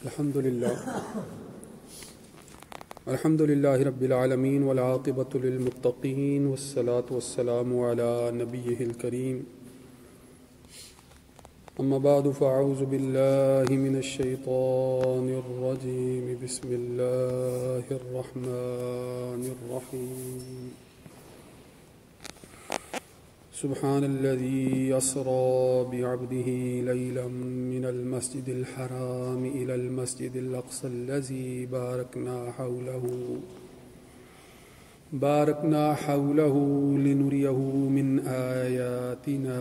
الحمد لله رب العالمين والعاقبة للمتقين والصلاة والسلام على نبيه الكريم أما بعد فأعوذ بالله من الشيطان الرجيم بسم الله الرحمن الرحيم سبحان الذي أسرى بعبده ليلا من المسجد الحرام إلى المسجد الأقصى الذي باركنا حوله لنريه من آياتنا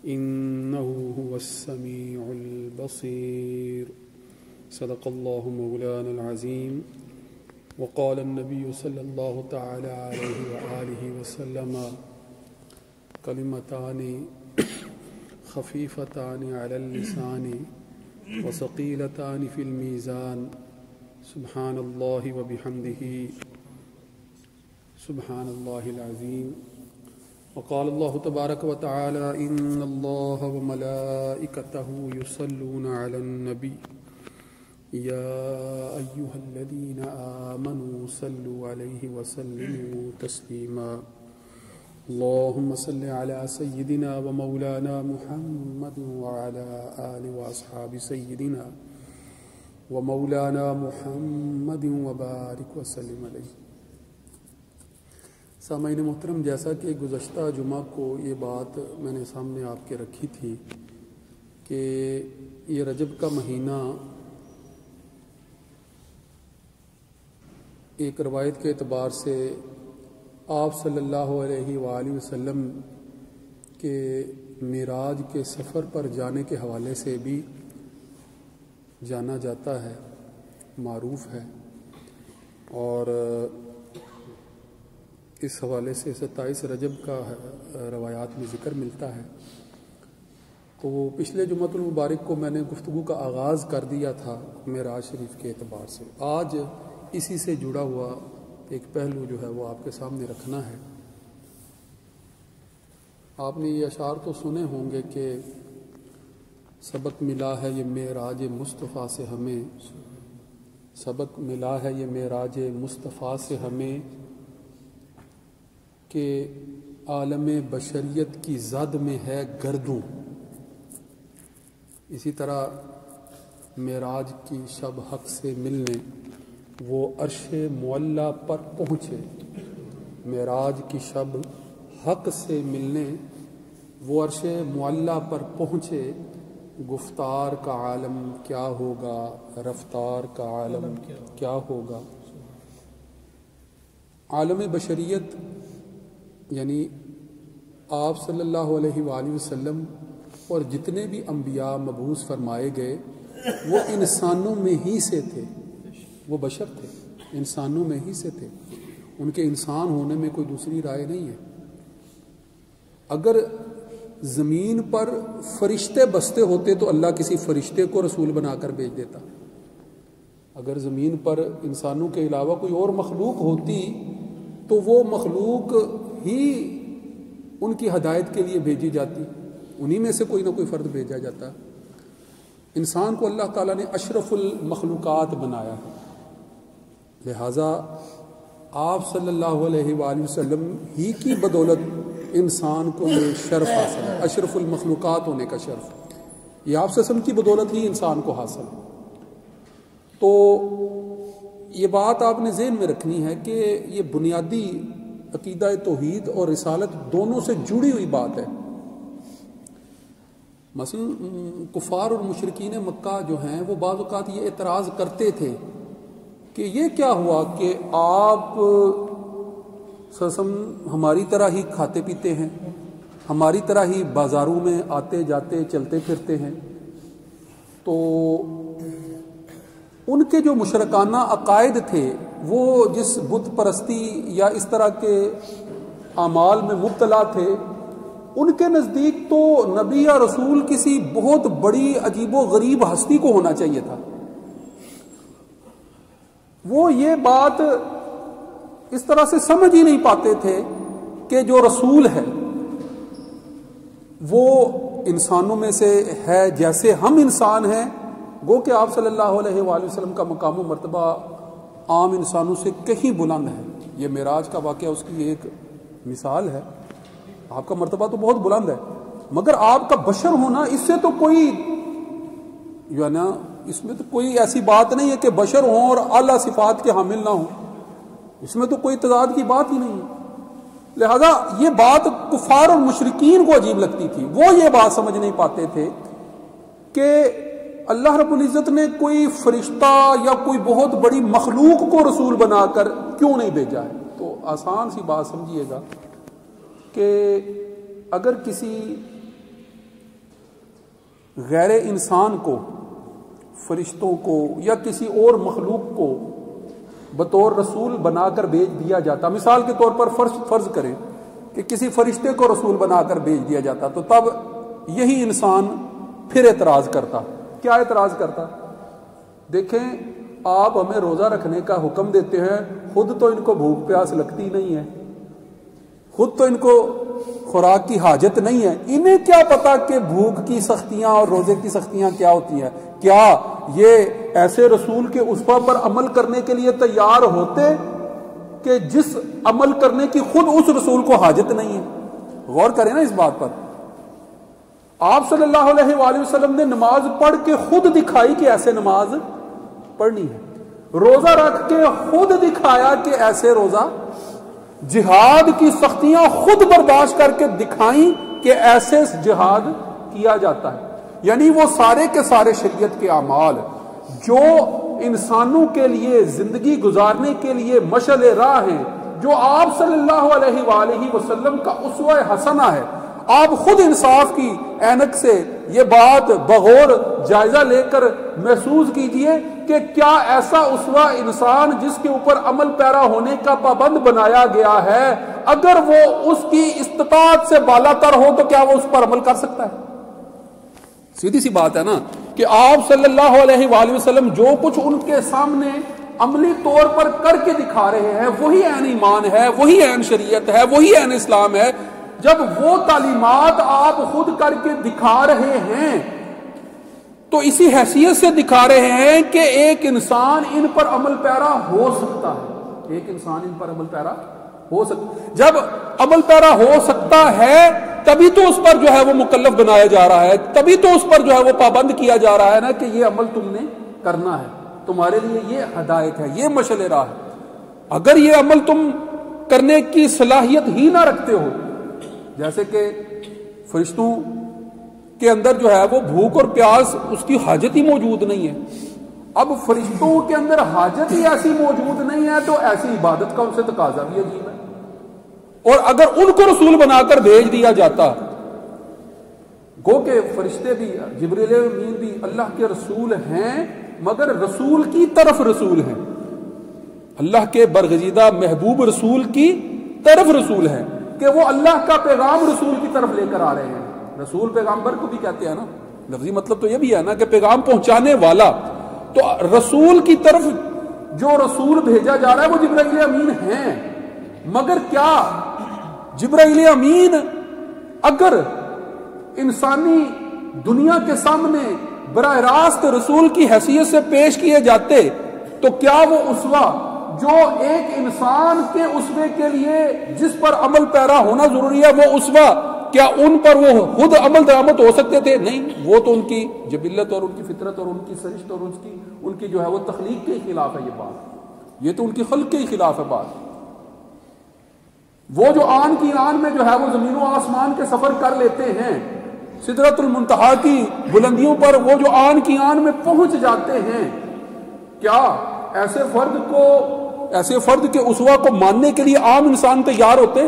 إنه هو السميع البصير صدق الله مولانا العظيم وقال النبي صلى الله تعالى عليه وآله وسلم کلمتان خفیفتان علی اللسان وثقیلتان فی المیزان سبحان اللہ وبحمدہ سبحان اللہ العظیم وقال اللہ تبارک وتعالی ان اللہ وملائکتہ یصلون علی النبی یا ایہا الذین آمنوا صلوا علیہ وسلموا تسلیما اللهم صل على سيدنا ومولانا محمد وعلى آل وأصحاب سيدنا ومولانا محمد وبارك وسلم علیہ. سامعین محترم، جیسا کہ گزشتہ جمعہ کو یہ بات میں نے سامنے آپ کے رکھی تھی کہ یہ رجب کا مہینہ ایک روایت کے اعتبار سے آپ صلی اللہ علیہ وآلہ وسلم کے معراج کے سفر پر جانے کے حوالے سے بھی جانا جاتا ہے، معروف ہے، اور اس حوالے سے 27 رجب کا روایات میں ذکر ملتا ہے. تو پچھلے جمعۃ المبارک کو میں نے گفتگو کا آغاز کر دیا تھا معراج شریف کے اعتبار سے. آج اسی سے جڑا ہوا ایک پہلو جو ہے وہ آپ کے سامنے رکھنا ہے. آپ نے یہ اشعار تو سنے ہوں گے کہ سبق ملا ہے یہ معراج مصطفیٰ سے ہمیں، سبق ملا ہے یہ معراج مصطفیٰ سے ہمیں کہ عالم بشریت کی زد میں ہے گردوں. اسی طرح معراج کی شب حق سے ملنے وہ عرش معلیٰ پر پہنچے. معراج کی شب حق سے ملنے وہ عرش معلیٰ پر پہنچے. گفتار کا عالم کیا ہوگا، رفتار کا عالم کیا ہوگا. عالم بشریت یعنی آپ صلی اللہ علیہ وآلہ وسلم اور جتنے بھی انبیاء مبعوث فرمائے گئے وہ انسانوں میں ہی سے تھے، وہ بشر تھے، انسانوں میں ہی سے تھے. ان کے انسان ہونے میں کوئی دوسری رائے نہیں ہے. اگر زمین پر فرشتے بستے ہوتے تو اللہ کسی فرشتے کو رسول بنا کر بھیج دیتا. اگر زمین پر انسانوں کے علاوہ کوئی اور مخلوق ہوتی تو وہ مخلوق ہی ان کی ہدایت کے لیے بھیجی جاتی، انہی میں سے کوئی نہ کوئی فرد بھیجا جاتا. انسان کو اللہ تعالیٰ نے اشرف المخلوقات بنایا ہے، لہٰذا آپ صلی اللہ علیہ وآلہ وسلم ہی کی بدولت انسان کو یہ شرف حاصل ہے، اشرف المخلوقات ہونے کا شرف. یہ آپ صلی اللہ علیہ وسلم کی بدولت ہی انسان کو حاصل ہے. تو یہ بات آپ نے ذہن میں رکھنی ہے کہ یہ بنیادی عقیدہ توحید اور رسالت دونوں سے جڑی ہوئی بات ہے. مثلا کفار اور مشرکین مکہ جو ہیں وہ بعض اوقات یہ اعتراض کرتے تھے کہ یہ کیا ہوا کہ آپ ہماری طرح ہی کھاتے پیتے ہیں، ہماری طرح ہی بازاروں میں آتے جاتے چلتے پھرتے ہیں. تو ان کے جو مشرکانہ عقائد تھے وہ جس بت پرستی یا اس طرح کے اعمال میں مبتلا تھے، ان کے نزدیک تو نبی یا رسول کسی بہت بڑی عجیب و غریب ہستی کو ہونا چاہیے تھا. وہ یہ بات اس طرح سے سمجھ ہی نہیں پاتے تھے کہ جو رسول ہے وہ انسانوں میں سے ہے جیسے ہم انسان ہیں گو کہ آپ صلی اللہ علیہ وآلہ وسلم کا مقام و مرتبہ عام انسانوں سے کہیں بلند ہے. یہ معراج کا واقعہ اس کی ایک مثال ہے. آپ کا مرتبہ تو بہت بلند ہے، مگر آپ کا بشر ہونا اس سے تو کوئی جو ہے نا، اس میں تو کوئی ایسی بات نہیں ہے کہ بشر ہوں اور اعلیٰ صفات کے حامل نہ ہوں. اس میں تو کوئی تضاد کی بات ہی نہیں ہے. لہذا یہ بات کفار اور مشرکین کو عجیب لگتی تھی. وہ یہ بات سمجھ نہیں پاتے تھے کہ اللہ رب العزت نے کوئی فرشتہ یا کوئی بہت بڑی مخلوق کو رسول بنا کر کیوں نہیں بھیجا ہے. تو آسان سی بات سمجھیے گا کہ اگر کسی غیر انسان کو، فرشتوں کو یا کسی اور مخلوق کو بطور رسول بنا کر بھیج دیا جاتا، مثال کے طور پر فرض کریں کہ کسی فرشتے کو رسول بنا کر بھیج دیا جاتا، تو تب یہی انسان پھر اعتراض کرتا. کیا اعتراض کرتا؟ دیکھیں، آپ ہمیں روزہ رکھنے کا حکم دیتے ہیں، خود تو ان کو بھوک پیاس لگتی نہیں ہے، خود تو ان کو خوراک کی حاجت نہیں ہے، انہیں کیا پتا کہ بھوک کی سختیاں اور روزے کی سختیاں کیا ہوتی ہیں. کیا یہ ایسے رسول کے اسوہ پر عمل کرنے کے لیے تیار ہوتے کہ جس عمل کرنے کی خود اس رسول کو حاجت نہیں ہے؟ غور کریں نا اس بات پر. آپ صلی اللہ علیہ وآلہ وسلم نے نماز پڑھ کے خود دکھائی کہ ایسے نماز پڑھنی ہے، روزہ رکھ کے خود دکھایا کہ ایسے روزہ، جہاد کی سختیاں خود برداشت کر کے دکھائیں کہ ایسے جہاد کیا جاتا ہے. یعنی وہ سارے کے سارے شریعت کے اعمال جو انسانوں کے لیے زندگی گزارنے کے لیے مشعل راہ ہیں، جو آپ صلی اللہ علیہ وآلہ وسلم کا اسوہ حسنہ ہے، آپ خود انصاف کی اینک سے یہ بات بغور جائزہ لے کر محسوس کیجئے کہ کیا ایسا اسوہ انسان جس کے اوپر عمل پیرا ہونے کا پابند بنایا گیا ہے، اگر وہ اس کی استطاعت سے بالا تر ہو تو کیا وہ اس پر عمل کر سکتا ہے؟ سیدھی سی بات ہے نا کہ آپ صلی اللہ علیہ وآلہ وسلم جو کچھ ان کے سامنے عملی طور پر کر کے دکھا رہے ہیں وہی عین ایمان ہے، وہی عین شریعت ہے، وہی عین اسلام ہے. جب وہ تعلیمات آپ خود کر کے دکھا رہے ہیں تو اسی حیثیت سے دکھا رہے ہیں کہ ایک انسان ان پر عمل پیرا ہو سکتا ہے، ایک انسان ان پر عمل پیرا ہو سکتا. جب عمل پیرا ہو سکتا ہے تبھی تو اس پر جو ہے وہ مکلف بنایا جا رہا ہے، تبھی تو اس پر جو ہے وہ پابند کیا جا رہا ہے نا کہ یہ عمل تم نے کرنا ہے، تمہارے لیے یہ ہدایت ہے، یہ مشعل راہ ہے. اگر یہ عمل تم کرنے کی صلاحیت ہی نہ رکھتے ہو، جیسے کہ فرشتوں کے اندر جو ہے وہ بھوک اور پیاس اس کی حاجت ہی موجود نہیں ہے. اب فرشتوں کے اندر حاجت ہی ایسی موجود نہیں ہے تو ایسی عبادت کا ان سے تقاضا بھی عجیب ہے. اور اگر ان کو رسول بنا کر بھیج دیا جاتا، گو کہ فرشتے بھی، جبریل امین بھی اللہ کے رسول ہیں، مگر رسول کی طرف رسول ہیں، اللہ کے برگزیدہ محبوب رسول کی طرف رسول ہیں، کہ وہ اللہ کا پیغام رسول کی طرف لے کر آ رہے ہیں. رسول پیغامبر کو بھی کہتے ہیں نا، لفظی مطلب تو یہ بھی ہے نا کہ پیغام پہنچانے والا. تو رسول کی طرف جو رسول بھیجا جا رہا ہے وہ جبرائیل امین ہیں. مگر کیا جبرائیل امین اگر انسانی دنیا کے سامنے براہ راست رسول کی حیثیت سے پیش کیے جاتے تو کیا وہ اسوہ جو ایک انسان کے اسوے کے لیے جس پر عمل پیرا ہونا ضروری ہے، وہ اسوہ کیا ان پر وہ خود عمل درآمد ہو سکتے تھے؟ نہیں، وہ تو ان کی جبلت اور ان کی فطرت اور ان کی سرشت اور ان کی جو ہے وہ تخلیق کے خلاف ہے. یہ بات، یہ تو ان کی خلق کے خلاف ہے بات. وہ جو آن کی آن میں جو ہے وہ زمین و آسمان کے سفر کر لیتے ہیں، سدرۃ المنتہا کی بلندیوں پر وہ جو آن کی آن میں پہنچ جاتے ہیں، کیا ایسے فرد کے اسوہ کو ماننے کے لیے عام انسان تیار ہوتے؟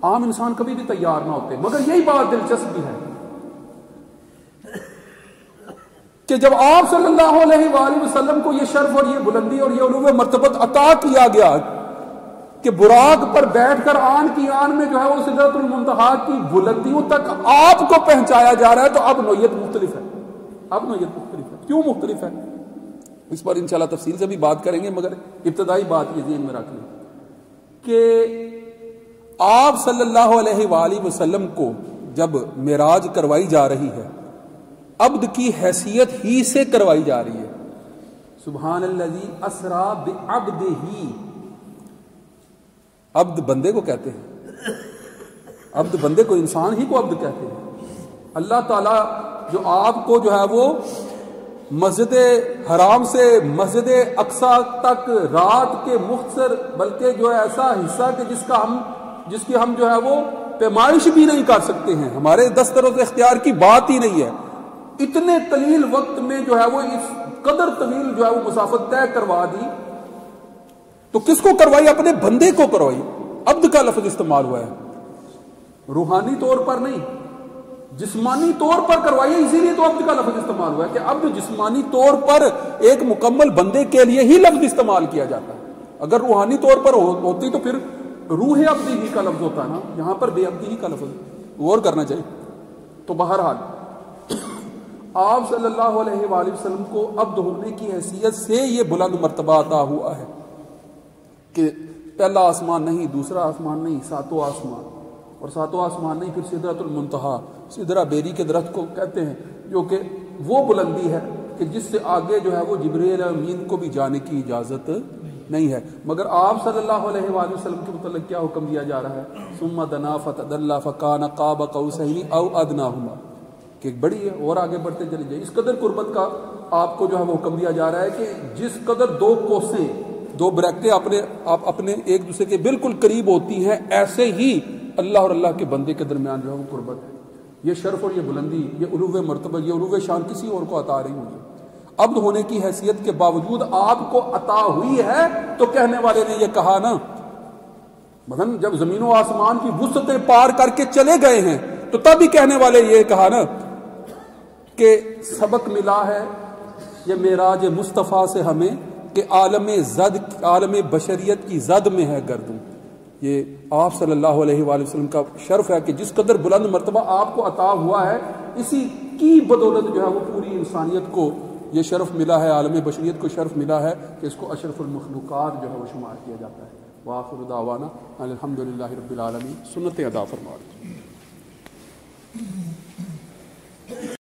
عام انسان کبھی بھی تیار نہ ہوتے. مگر یہی بات دلچسپ بھی ہے کہ جب آپ صلی اللہ علیہ وآلہ وسلم کو یہ شرف اور یہ بلندی اور یہ علو مرتبت عطا کیا گیا کہ براق پر بیٹھ کر آن کی آن میں جو ہے وہ سدرۃ المنتہا کی بلندیوں تک آپ کو پہنچایا جا رہا ہے، تو اب نوعیت مختلف ہے. اب نوعیت مختلف ہے. کیوں مختلف ہے؟ اس پر انشاءاللہ تفصیل سے بھی بات کریں گے، مگر ابتدائی بات یہ ذہن میں رکھ لیں کہ آپ صلی اللہ علیہ وآلہ وسلم کو جب معراج کروائی جا رہی ہے عبد کی حیثیت ہی سے کروائی جا رہی ہے. سبحان الذی اسرا بعبدہ. عبد بندے کو کہتے ہیں، عبد بندے کو، انسان ہی کو عبد کہتے ہیں. اللہ تعالیٰ جو آپ کو جو ہے وہ مسجد حرام سے مسجد اقصیٰ تک رات کے مختصر بلکہ جو ہے ایسا حصہ کہ جس کی ہم جو ہے وہ پیمائش بھی نہیں کر سکتے ہیں، ہمارے دستر و اختیار کی بات ہی نہیں ہے، اتنے طویل وقت میں جو ہے وہ اس قدر طویل جو ہے وہ مسافت طے کروا دی. تو کس کو کروائی؟ اپنے بندے کو کروائی. عبد کا لفظ استعمال ہوا ہے، روحانی طور پر نہیں، جسمانی طور پر کروائی. اسی لیے تو عبد کا لفظ استعمال ہوا ہے کہ عبد جسمانی طور پر ایک مکمل بندے کے لیے ہی لفظ استعمال کیا جاتا ہے. اگر روحانی طور پر ہوتی تو پھر روح عبدی ہی کا لفظ ہوتا ہے نا، یہاں پر بے عبدی ہی کا لفظ غور کرنا چاہیے. تو بہرحال آپ صلی اللہ علیہ وآلہ وسلم کو عبد ہونے کی حیثیت سے یہ بلند مرتبہ عطا ہوا ہے کہ پہلا آسمان نہیں، دوسرا آسمان نہیں، ساتوں آسمان، اور ساتوں آسمان نہیں، پھر سدرۃ المنتہا، سدرہ بیری کے درخت کو کہتے ہیں، جو کہ وہ بلندی ہے کہ جس سے آگے جو ہے وہ جبرائیل امین کو بھی جانے کی اجازت نہیں ہے. مگر آپ صلی اللہ علیہ وآلہ وسلم کے متعلق کیا حکم دیا جا رہا ہے؟ ثم دنا فتدلی فکان قاب قوسین او ادناہما، کہ بڑی ہے اور آگے بڑھتے چلے جائیں. اس قدر قربت کا آپ کو جو ہے وہ حکم دیا جا رہا ہے کہ جس قدر دو کوسیں، دو برکتیں اپنے ایک دوسرے کے بالکل قریب ہوتی ہیں، ایسے ہی اللہ اور اللہ کے بندے کے درمیان جو ہے وہ قربت ہے. یہ شرف اور یہ بلندی، یہ علو مرتبہ، یہ علو شان کسی اور کو عطا نہیں ہوئی. عبد ہونے کی حیثیت کے باوجود آپ کو عطا ہوئی ہے تو کہنے والے نے یہ کہا نا، مثلا جب زمین و آسمان کی وسعتیں پار کر کے چلے گئے ہیں تو تب ہی کہنے والے یہ کہا نا کہ سبق ملا ہے یہ معراج مصطفیٰ سے ہمیں کہ عالم بشریت کی زد میں ہے گردوں. یہ آپ صلی اللہ علیہ وآلہ وسلم کا شرف ہے کہ جس قدر بلند مرتبہ آپ کو عطا ہوا ہے، اسی کی بدولت جو ہے وہ پوری انسانیت کو یہ شرف ملا ہے، عالم بشریت کو شرف ملا ہے کہ اس کو اشرف المخلوقات جو ہے وہ شمار کیا جاتا ہے. وآخر دعوانا الحمدللہ رب العالمین. سنت ادا فرما.